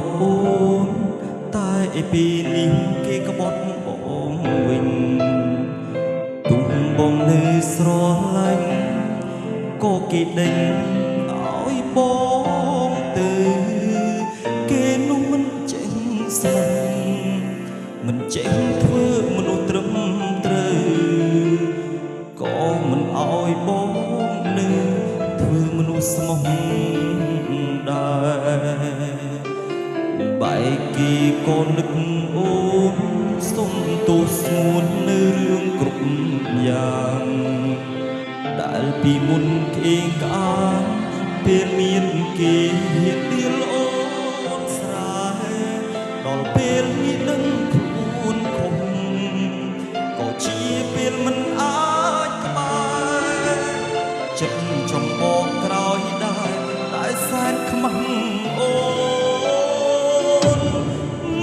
ត់អូនតែឯពេលនេះគេក្បត់បងវិញទុំបងនៅស្រឡាញ់ក៏គេដេញឲ្យបងទៅគេនោះមិនចេះស្មោះមិនចេះធ្វើមនុស្សត្រឹមត្រូវក៏មិនឲ្យបងនៅធ្វើមនុស្សស្មោះដែរបែកគេក៏នឹកអូនសុំទោសស្ងួននៅរឿងគ្រប់យ៉ាងដែលពីមុនក្អេងក្អាងពេលមានគេហ៊ានដៀលអូនស្រែដល់ពេលនេះដឹងខ្លួនខំក៏ជាពេលមិនអាចក្បែរចិត្តចំបងក្រោយដែរតែសែនខ្មាំងអូន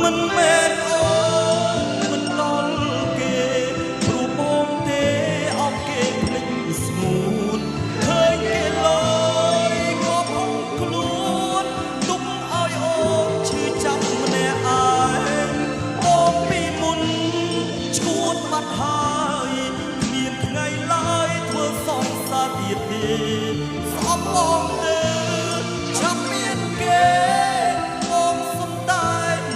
មិនមែនអូនមិនដល់គេព្រោះបងទេអោបគេភ្លេចស្ងួនឃើញគេលយក៏ផងខ្លួនទុកឲ្យអូនឈឺចាប់ម្នាក់ឯងបងពីមុនឈួតបាត់ហើយគ្មានថ្ងៃឡើយធ្វើសងសាទៀតទេស្អប់បងទេចាំមានគេបងសុំតែ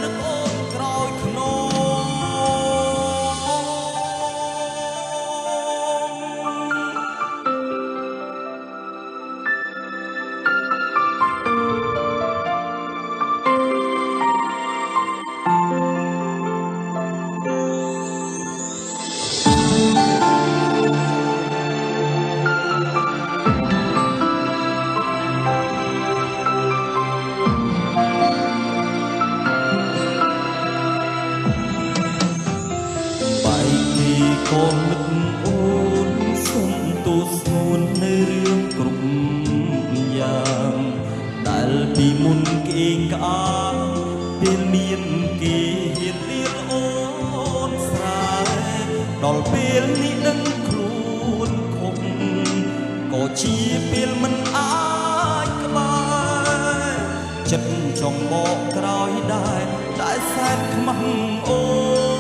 នឹកអូនក្រោយខ្នងក៏នឹកអូនសុំទោសស្ងួននៅរឿងគ្រប់យ៉ាងដែលពីមុនក្អេងក្អាងពេលមានគេហ៊ានលៀលអូនស្រែដល់ពេលនេះដឹងខ្លួនខុសក៏ជាពេលមិនអាចក្បែរចិត្តចង់បកក្រោយដែរតែសែនខ្មាំងអូន